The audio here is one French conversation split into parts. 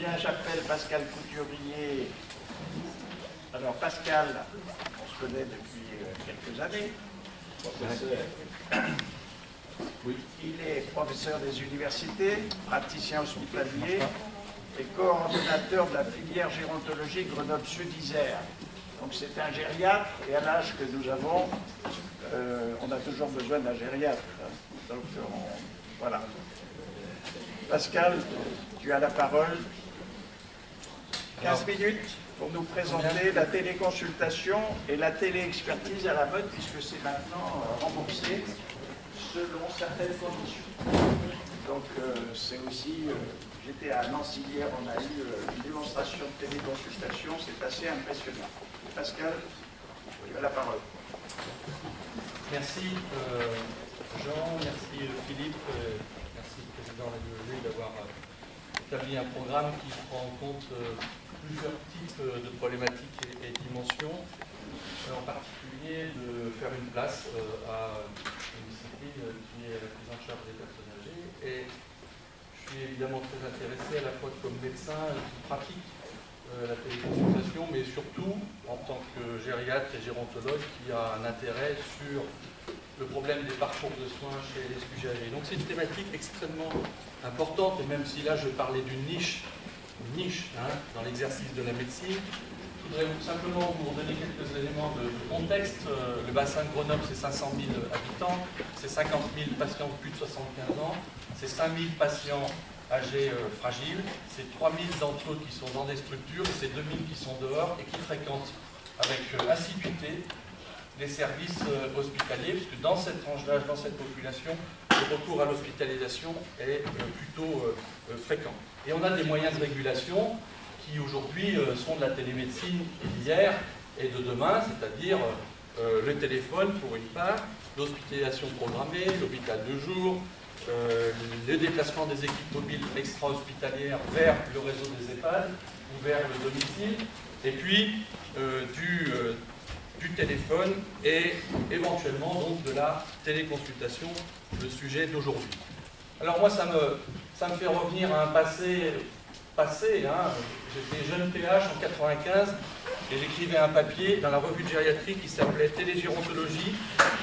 Bien, j'appelle Pascal Couturier. Alors Pascal, on se connaît depuis quelques années. Oui. Il est professeur des universités, praticien hospitalier et coordonnateur de la filière gérontologie Grenoble-Sud-Isère. Donc c'est un gériatre, et à l'âge que nous avons, on a toujours besoin d'un gériatre. Donc voilà. Pascal, tu as la parole. 15 minutes pour nous présenter la téléconsultation et la téléexpertise à la mode, puisque c'est maintenant remboursé selon certaines conditions. Donc c'est aussi, j'étais à Nancy hier, on a eu une démonstration de téléconsultation, c'est assez impressionnant. Pascal, tu as la parole. Merci Jean, merci Philippe, merci Président Lagoulet d'avoir établi un programme qui prend en compte plusieurs types de problématiques et dimensions, en particulier de faire une place à une discipline qui est la prise en charge des personnes âgées. Et je suis évidemment très intéressé à la fois comme médecin qui pratique la téléconsultation, mais surtout en tant que gériatre et gérontologue qui a un intérêt sur le problème des parcours de soins chez les sujets âgés. Donc c'est une thématique extrêmement importante, et même si là je parlais d'une niche dans l'exercice de la médecine, je voudrais simplement vous redonner quelques éléments de contexte. Le bassin de Grenoble, c'est 500 000 habitants, c'est 50 000 patients de plus de 75 ans, c'est 5 000 patients âgés fragiles, c'est 3 000 d'entre eux qui sont dans des structures, et c'est 2 000 qui sont dehors et qui fréquentent avec assiduité les services hospitaliers, puisque dans cette tranche d'âge, dans cette population, le recours à l'hospitalisation est plutôt fréquent. Et on a des moyens de régulation qui aujourd'hui sont de la télémédecine d'hier et de demain, c'est-à-dire le téléphone pour une part, l'hospitalisation programmée, l'hôpital de jour, le déplacement des équipes mobiles extra-hospitalières vers le réseau des EHPAD ou vers le domicile, et puis du téléphone et éventuellement donc de la téléconsultation, le sujet d'aujourd'hui. Alors moi ça me fait revenir à un passé. J'étais jeune PH en 95 et j'écrivais un papier dans la revue de gériatrie qui s'appelait Télégérontologie,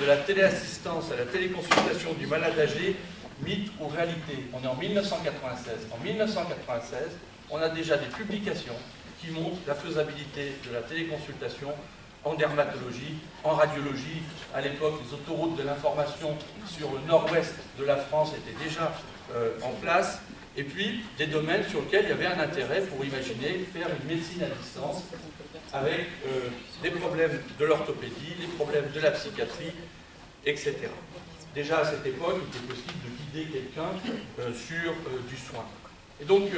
de la téléassistance à la téléconsultation du malade âgé, mythe ou réalité. On est en 1996. En 1996, on a déjà des publications qui montrent la faisabilité de la téléconsultation en dermatologie, en radiologie. À l'époque, les autoroutes de l'information sur le nord-ouest de la France étaient déjà en place. Et puis, des domaines sur lesquels il y avait un intérêt pour imaginer faire une médecine à distance avec des problèmes de l'orthopédie, des problèmes de la psychiatrie, etc. Déjà à cette époque, il était possible de guider quelqu'un sur du soin. Et donc,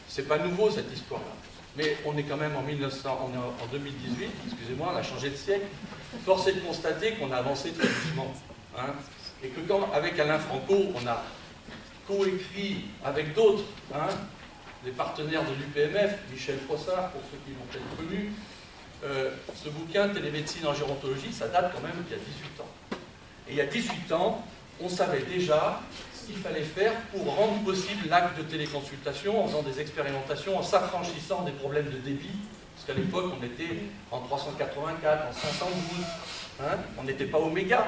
c'est pas nouveau cette histoire-là. Mais on est quand même en 2018, excusez-moi, on a changé de siècle. Force est de constater qu'on a avancé très doucement. Et que quand, avec Alain Franco, on a coécrit avec d'autres, des partenaires de l'UPMF, Michel Frossard, pour ceux qui l'ont peut-être connu, ce bouquin Télémédecine en gérontologie, ça date quand même d'il y a 18 ans. Et il y a 18 ans, on savait déjà ce qu'il fallait faire pour rendre possible l'acte de téléconsultation en faisant des expérimentations, en s'affranchissant des problèmes de débit, parce qu'à l'époque, on était en 384, en 512, on n'était pas Oméga.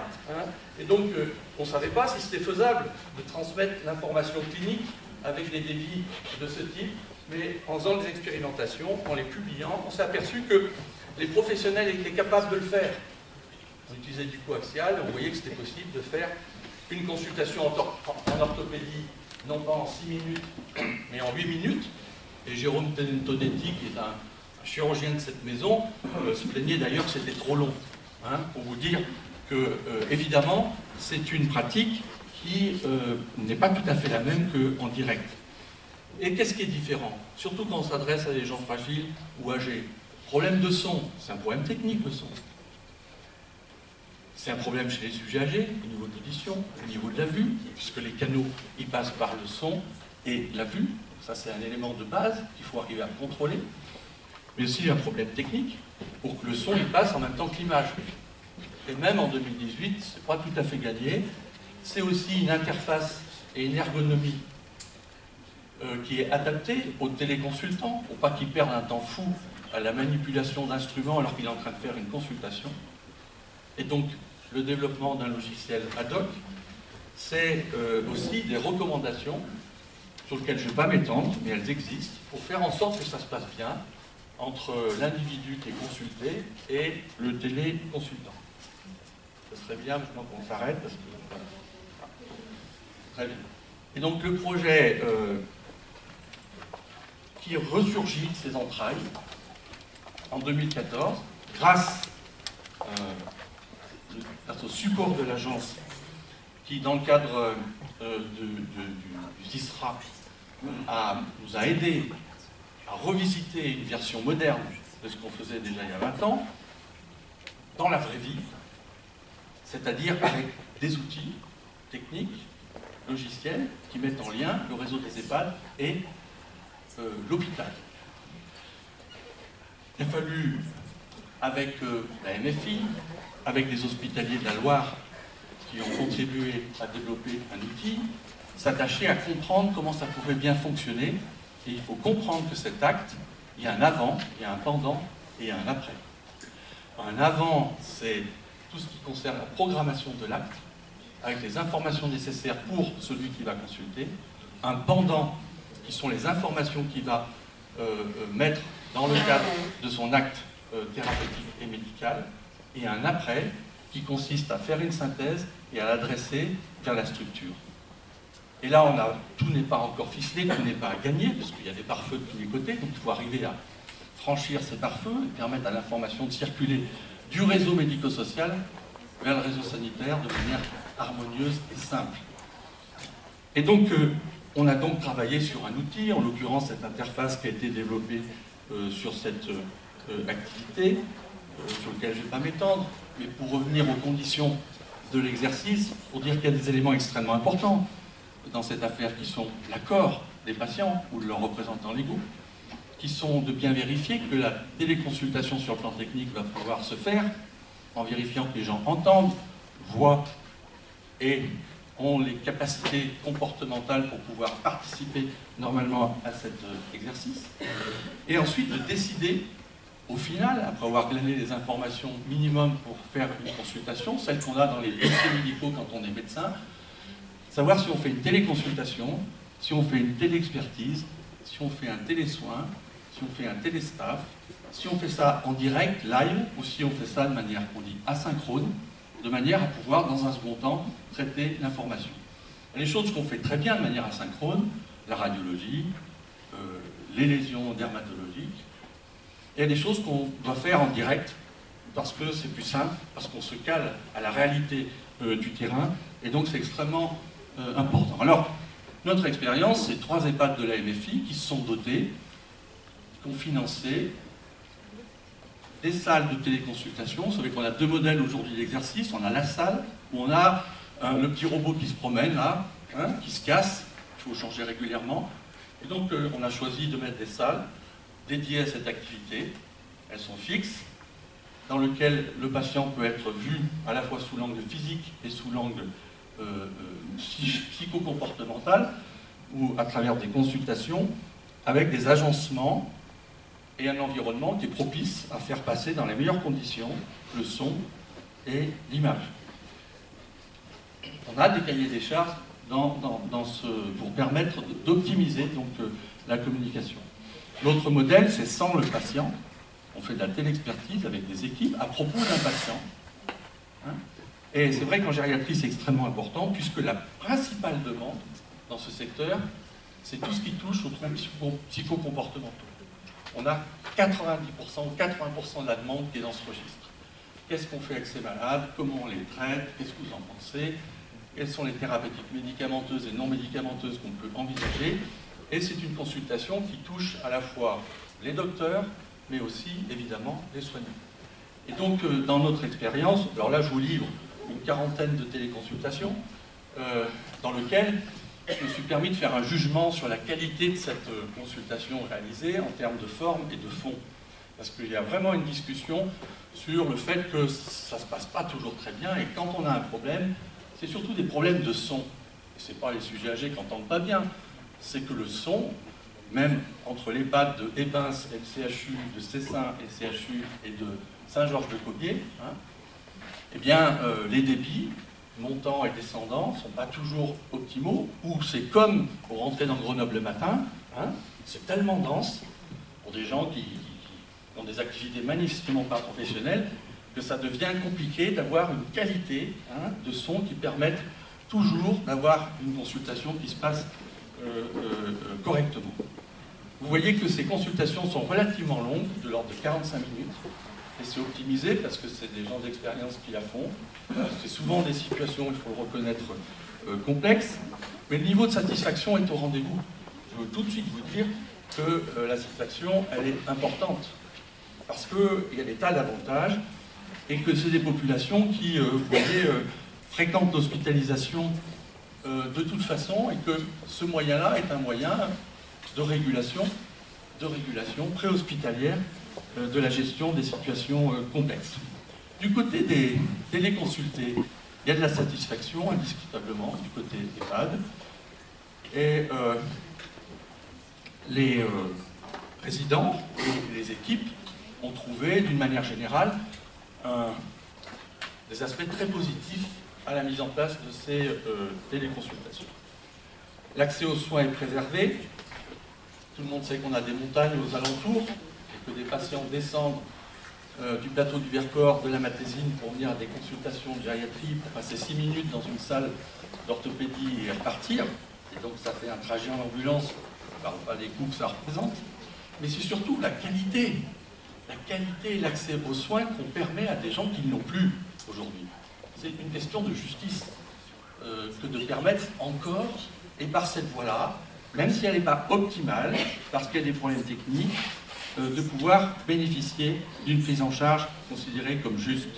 Et donc, on ne savait pas si c'était faisable de transmettre l'information clinique avec des débits de ce type, mais en faisant des expérimentations, en les publiant, on s'est aperçu que les professionnels étaient capables de le faire. On utilisait du coaxial, on voyait que c'était possible de faire une consultation en orthopédie, non pas en 6 minutes, mais en 8 minutes. Et Jérôme Tonetti, qui est un chirurgien de cette maison, se plaignait d'ailleurs que c'était trop long. Pour vous dire que, évidemment, c'est une pratique qui n'est pas tout à fait la même qu'en direct. Et qu'est-ce qui est différent? Surtout quand on s'adresse à des gens fragiles ou âgés. Problème de son, c'est un problème technique le son. C'est un problème chez les sujets âgés, au niveau de l'audition, au niveau de la vue, puisque les canaux, ils passent par le son et la vue. Ça, c'est un élément de base qu'il faut arriver à contrôler. Mais aussi un problème technique, pour que le son, il passe en même temps que l'image. Et même en 2018, c'est pas tout à fait gagné. C'est aussi une interface et une ergonomie qui est adapté aux téléconsultants, pour pas qu'ils perdent un temps fou à la manipulation d'instruments alors qu'il est en train de faire une consultation. Et donc, le développement d'un logiciel ad hoc, c'est aussi des recommandations sur lesquelles je ne vais pas m'étendre, mais elles existent, pour faire en sorte que ça se passe bien entre l'individu qui est consulté et le téléconsultant. Ce serait bien maintenant qu'on s'arrête, parce que... Très bien. Et donc le projet qui ressurgit de ses entrailles en 2014, grâce au support de l'agence qui, dans le cadre du CISRA, nous a aidé à revisiter une version moderne de ce qu'on faisait déjà il y a 20 ans, dans la vraie vie, c'est-à-dire avec des outils techniques, logiciels, qui mettent en lien le réseau des EHPAD et l'hôpital. Il a fallu, avec la MFI, avec des hospitaliers de la Loire qui ont contribué à développer un outil, s'attacher à comprendre comment ça pouvait bien fonctionner. Et il faut comprendre que cet acte, il y a un avant, il y a un pendant et il y a un après. Un avant, c'est tout ce qui concerne la programmation de l'acte, avec les informations nécessaires pour celui qui va consulter. Un pendant, qui sont les informations qu'il va mettre dans le cadre de son acte thérapeutique et médical. Et un après, qui consiste à faire une synthèse et à l'adresser vers la structure. Et là, tout n'est pas encore ficelé, tout n'est pas à gagner, parce qu'il y a des pare-feux de tous les côtés, donc il faut arriver à franchir ces pare-feux et permettre à l'information de circuler du réseau médico-social vers le réseau sanitaire de manière harmonieuse et simple. Et donc, on a donc travaillé sur un outil, en l'occurrence cette interface qui a été développée sur cette activité, sur lequel je ne vais pas m'étendre, mais pour revenir aux conditions de l'exercice, pour dire qu'il y a des éléments extrêmement importants dans cette affaire qui sont l'accord des patients ou de leurs représentants légaux, qui sont de bien vérifier que la téléconsultation sur le plan technique va pouvoir se faire en vérifiant que les gens entendent, voient et ont les capacités comportementales pour pouvoir participer normalement à cet exercice. Et ensuite de décider, au final, après avoir glané les informations minimum pour faire une consultation, celles qu'on a dans les dossiers médicaux quand on est médecin, savoir si on fait une téléconsultation, si on fait une téléexpertise, si on fait un télésoin, si on fait un téléstaff, si on fait ça en direct, live, ou si on fait ça de manière, on dit, asynchrone, de manière à pouvoir, dans un second temps, traiter l'information. Les choses qu'on fait très bien de manière asynchrone, la radiologie, les lésions dermatologiques, il y a des choses qu'on doit faire en direct, parce que c'est plus simple, parce qu'on se cale à la réalité du terrain, et donc c'est extrêmement important. Alors, notre expérience, c'est 3 EHPAD de la MFI qui se sont dotés, qui ont financé des salles de téléconsultation. Vous savez qu'on a 2 modèles aujourd'hui d'exercice. On a la salle, où on a le petit robot qui se promène là, qui se casse, il faut changer régulièrement. Et donc on a choisi de mettre des salles dédiées à cette activité. Elles sont fixes, dans lesquelles le patient peut être vu à la fois sous l'angle physique et sous l'angle psychocomportemental, ou à travers des consultations, avec des agencements et un environnement qui est propice à faire passer dans les meilleures conditions le son et l'image. On a des cahiers des charges pour permettre d'optimiser donc la communication. L'autre modèle, c'est sans le patient. On fait de la téléexpertise avec des équipes à propos d'un patient. Et c'est vrai qu'en gériatrie, c'est extrêmement important, puisque la principale demande dans ce secteur, c'est tout ce qui touche aux troubles psychocomportementaux. On a 90% ou 80% de la demande qui est dans ce registre. Qu'est-ce qu'on fait avec ces malades? Comment on les traite? Qu'est-ce que vous en pensez? Quelles sont les thérapeutiques médicamenteuses et non médicamenteuses qu'on peut envisager? Et c'est une consultation qui touche à la fois les docteurs, mais aussi, évidemment, les soignants. Et donc, dans notre expérience, alors là, je vous livre une 40aine de téléconsultations, dans lesquelles je me suis permis de faire un jugement sur la qualité de cette consultation réalisée en termes de forme et de fond. Parce qu'il y a vraiment une discussion sur le fait que ça ne se passe pas toujours très bien, et quand on a un problème, c'est surtout des problèmes de son. Ce n'est pas les sujets âgés qui n'entendent pas bien, c'est que le son, même entre l'EHPAD de Ébins et le CHU de Cessin et le CHU et de Saint-Georges-de-Copier, hein, eh bien, les débits montants et descendants ne sont pas toujours optimaux, ou c'est comme pour rentrer dans Grenoble le matin, hein, c'est tellement dense pour des gens qui ont des activités manifestement pas professionnelles que ça devient compliqué d'avoir une qualité, hein, de son qui permette toujours d'avoir une consultation qui se passe correctement. Vous voyez que ces consultations sont relativement longues, de l'ordre de 45 minutes, et c'est optimisé parce que c'est des gens d'expérience qui la font. C'est souvent des situations, il faut le reconnaître, complexes, mais le niveau de satisfaction est au rendez-vous. Je veux tout de suite vous dire que la satisfaction, elle est importante, parce qu'il y a des tas d'avantages, et que c'est des populations qui, vous voyez, fréquentent l'hospitalisation de toute façon, et que ce moyen-là est un moyen de régulation préhospitalière de la gestion des situations complexes. Du côté des téléconsultés, il y a de la satisfaction, indiscutablement, du côté EHPAD. Et les résidents et les équipes ont trouvé, d'une manière générale, des aspects très positifs à la mise en place de ces téléconsultations. L'accès aux soins est préservé. Tout le monde sait qu'on a des montagnes aux alentours et que des patients descendent du plateau du Vercors, de la Matésine pour venir à des consultations de gériatrie, pour passer 6 minutes dans une salle d'orthopédie et repartir. Et donc ça fait un trajet en ambulance, on ne parle pas des coûts que ça représente, mais c'est surtout la qualité et l'accès aux soins qu'on permet à des gens qui ne l'ont plus aujourd'hui. C'est une question de justice que de permettre encore, et par cette voie-là, même si elle n'est pas optimale, parce qu'il y a des problèmes techniques, de pouvoir bénéficier d'une prise en charge considérée comme juste.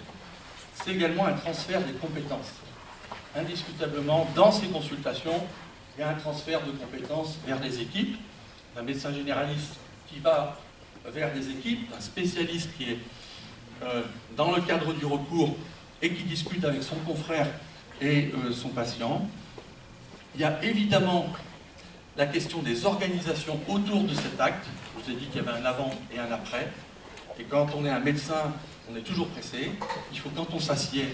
C'est également un transfert des compétences. Indiscutablement, dans ces consultations, il y a un transfert de compétences vers les équipes, d'un médecin généraliste qui va vers des équipes, d'un spécialiste qui est dans le cadre du recours et qui discute avec son confrère et son patient. Il y a évidemment la question des organisations autour de cet acte. Je vous ai dit qu'il y avait un avant et un après. Et quand on est un médecin, on est toujours pressé. Il faut, quand on s'assied,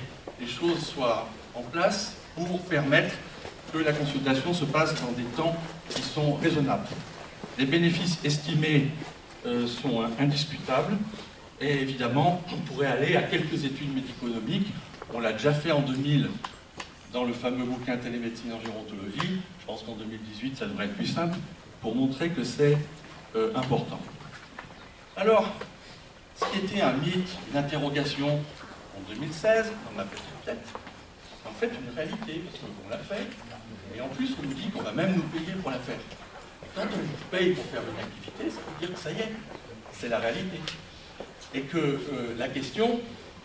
les choses soient en place pour permettre que la consultation se passe dans des temps qui sont raisonnables. Les bénéfices estimés sont indiscutables. Et évidemment, on pourrait aller à quelques études médico-économiques. On l'a déjà fait en 2000 dans le fameux bouquin Télémédecine en gérontologie. Je pense qu'en 2018, ça devrait être plus simple pour montrer que c'est important. Alors, ce qui était un mythe, une interrogation en 2016, dans ma petite tête, c'est en fait une réalité, parce qu'on l'a fait, et en plus on nous dit qu'on va même nous payer pour la faire. Et quand on nous paye pour faire une activité, ça veut dire que ça y est, c'est la réalité. Et que la question,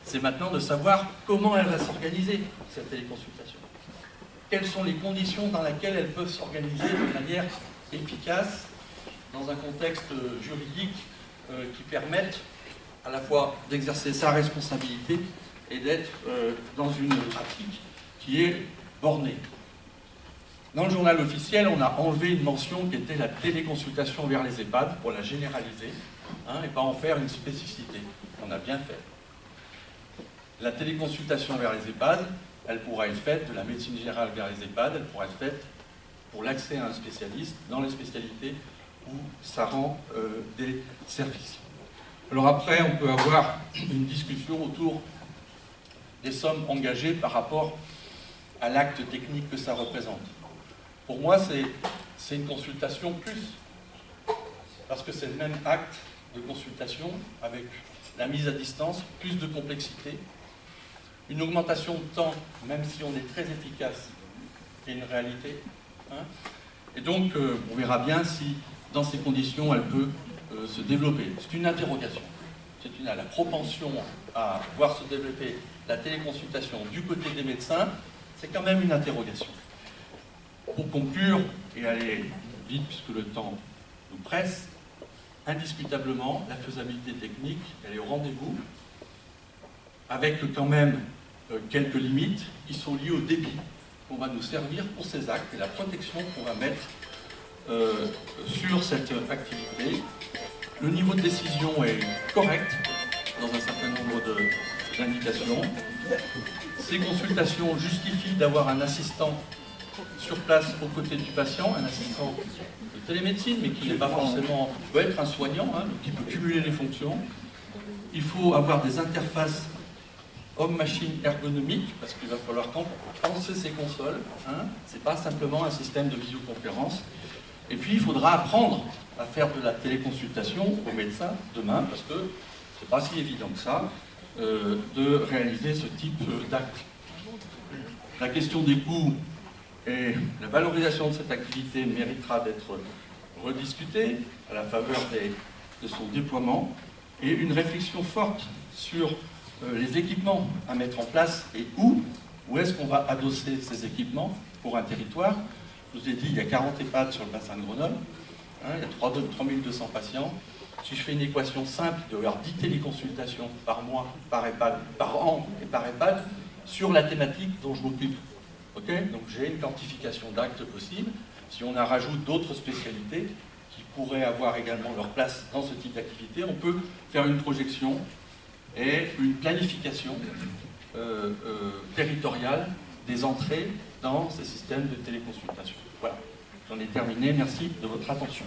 c'est maintenant de savoir comment elle va s'organiser, cette téléconsultation. Quelles sont les conditions dans lesquelles elles peuvent s'organiser de manière efficace, dans un contexte juridique qui permette à la fois d'exercer sa responsabilité et d'être dans une pratique qui est bornée. Dans le journal officiel, on a enlevé une mention qui était la téléconsultation vers les EHPAD pour la généraliser, hein, et pas en faire une spécificité. On a bien fait. La téléconsultation vers les EHPAD, elle pourra être faite de la médecine générale vers les EHPAD, elle pourra être faite pour l'accès à un spécialiste dans les spécialités où ça rend des services. Alors après, on peut avoir une discussion autour des sommes engagées par rapport à l'acte technique que ça représente. Pour moi, c'est une consultation plus, parce que c'est le même acte de consultation avec la mise à distance, plus de complexité, une augmentation de temps, même si on est très efficace, est une réalité. Hein. Et donc, on verra bien si, dans ces conditions, elle peut se développer. C'est une interrogation. La propension à voir se développer la téléconsultation du côté des médecins, c'est quand même une interrogation. Pour conclure, et aller vite puisque le temps nous presse, indiscutablement, la faisabilité technique, elle est au rendez-vous, avec quand même quelques limites qui sont liées au débit qu'on va nous servir pour ces actes et la protection qu'on va mettre sur cette activité. Le niveau de décision est correct dans un certain nombre d'indications. Ces consultations justifient d'avoir un assistant sur place aux côtés du patient, un assistant de télémédecine, mais qui n'est pas forcément, peut être un soignant, hein, qui peut cumuler les fonctions. Il faut avoir des interfaces homme-machine ergonomiques, parce qu'il va falloir penser ces consoles. Hein, c'est pas simplement un système de visioconférence. Et puis, il faudra apprendre à faire de la téléconsultation aux médecins demain, parce que c'est pas si évident que ça, de réaliser ce type d'acte. La question des coûts et la valorisation de cette activité méritera d'être rediscutée à la faveur de son déploiement, et une réflexion forte sur les équipements à mettre en place et où est-ce qu'on va adosser ces équipements pour un territoire. Je vous ai dit, il y a 40 EHPAD sur le bassin de Grenoble, hein, il y a 3200 patients. Si je fais une équation simple, il doit y avoir 10 téléconsultations par mois, par EHPAD, par an et par EHPAD sur la thématique dont je m'occupe. Okay, donc j'ai une quantification d'actes possible. Si on en rajoute d'autres spécialités qui pourraient avoir également leur place dans ce type d'activité, on peut faire une projection et une planification territoriale des entrées dans ces systèmes de téléconsultation. Voilà, j'en ai terminé. Merci de votre attention.